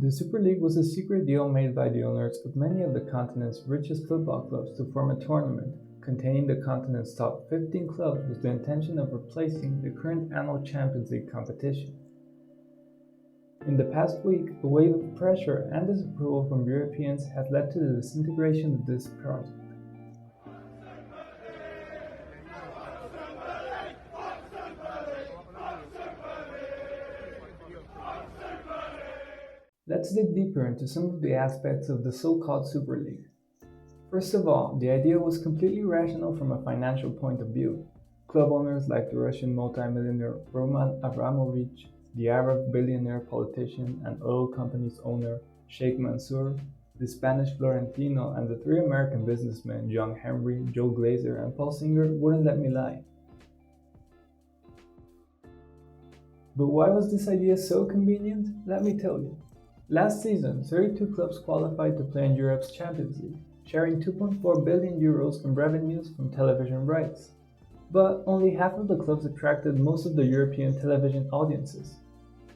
The Super League was a secret deal made by the owners of many of the continent's richest football clubs to form a tournament containing the continent's top 15 clubs with the intention of replacing the current annual Champions League competition. In the past week, a wave of pressure and disapproval from Europeans has led to the disintegration of this project. Let's dig deeper into some of the aspects of the so-called Super League. First of all, the idea was completely rational from a financial point of view. Club owners like the Russian multimillionaire Roman Abramovich, the Arab billionaire politician and oil company's owner Sheikh Mansour, the Spanish Florentino, and the three American businessmen John Henry, Joe Glazer, and Paul Singer wouldn't let me lie. But why was this idea so convenient? Let me tell you. Last season, 32 clubs qualified to play in Europe's Champions League, sharing €2.4 billion in revenues from television rights. But only half of the clubs attracted most of the European television audiences.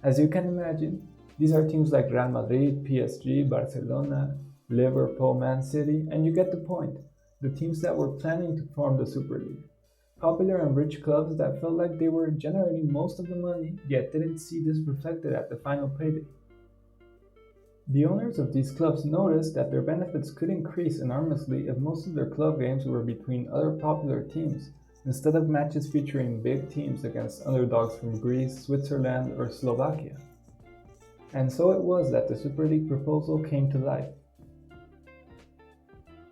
As you can imagine, these are teams like Real Madrid, PSG, Barcelona, Liverpool, Man City, and you get the point, the teams that were planning to form the Super League. Popular and rich clubs that felt like they were generating most of the money, yet didn't see this reflected at the final payday. The owners of these clubs noticed that their benefits could increase enormously if most of their club games were between other popular teams, instead of matches featuring big teams against underdogs from Greece, Switzerland, or Slovakia. And so it was that the Super League proposal came to life.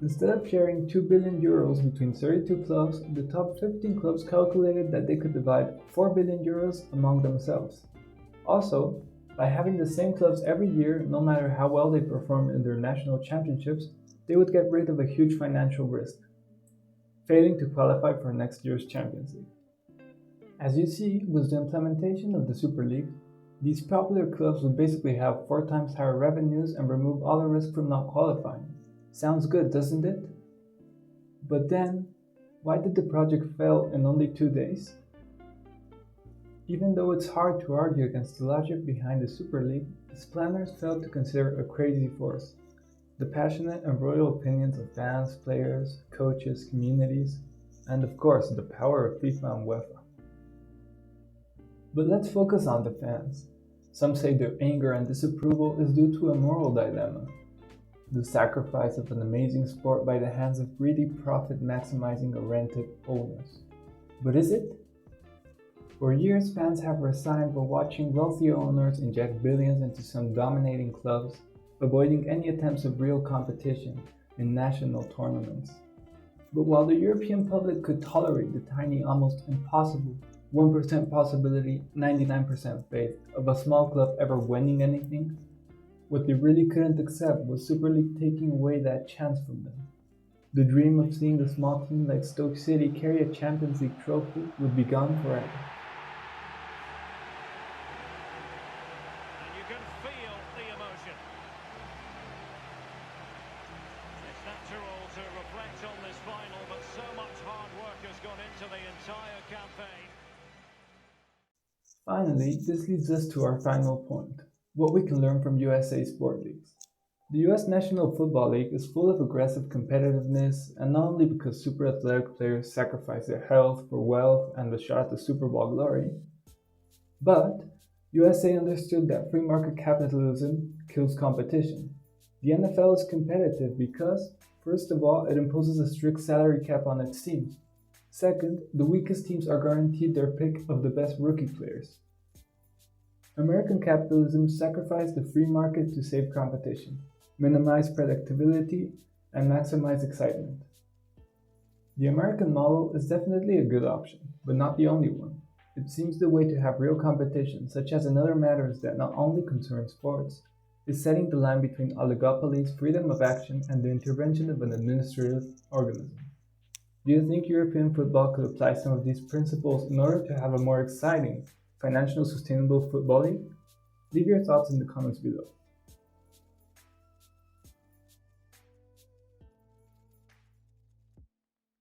Instead of sharing €2 billion between 32 clubs, the top 15 clubs calculated that they could divide €4 billion among themselves. Also, by having the same clubs every year, no matter how well they perform in their national championships, they would get rid of a huge financial risk, failing to qualify for next year's Champions League. As you see, with the implementation of the Super League, these popular clubs would basically have 4 times higher revenues and remove all the risk from not qualifying. Sounds good, doesn't it? But then, why did the project fail in only 2 days? Even though it's hard to argue against the logic behind the Super League, its planners failed to consider a crazy force: the passionate and royal opinions of fans, players, coaches, communities, and of course the power of FIFA and UEFA. But let's focus on the fans. Some say their anger and disapproval is due to a moral dilemma: the sacrifice of an amazing sport by the hands of greedy profit-maximizing rented owners. But is it? For years, fans have resigned while watching wealthy owners inject billions into some dominating clubs, avoiding any attempts of real competition in national tournaments. But while the European public could tolerate the tiny, almost impossible 1% possibility, 99% faith of a small club ever winning anything, what they really couldn't accept was Super League taking away that chance from them. The dream of seeing a small team like Stoke City carry a Champions League trophy would be gone forever. And you can feel the emotion. It's natural to reflect on this final, but so much hard work has gone into the entire campaign. Finally, this leads us to our final point: what we can learn from USA sport leagues. The US National Football League is full of aggressive competitiveness, and not only because super athletic players sacrifice their health for wealth and the shot at the Super Bowl glory, but USA understood that free market capitalism kills competition. The NFL is competitive because, first of all, it imposes a strict salary cap on its teams. Second, the weakest teams are guaranteed their pick of the best rookie players. American capitalism sacrificed the free market to save competition, minimize predictability, and maximize excitement. The American model is definitely a good option, but not the only one. It seems the way to have real competition, such as in other matters that not only concern sports, is setting the line between oligopolies, freedom of action, and the intervention of an administrative organism. Do you think European football could apply some of these principles in order to have a more exciting, financially sustainable football league? Leave your thoughts in the comments below.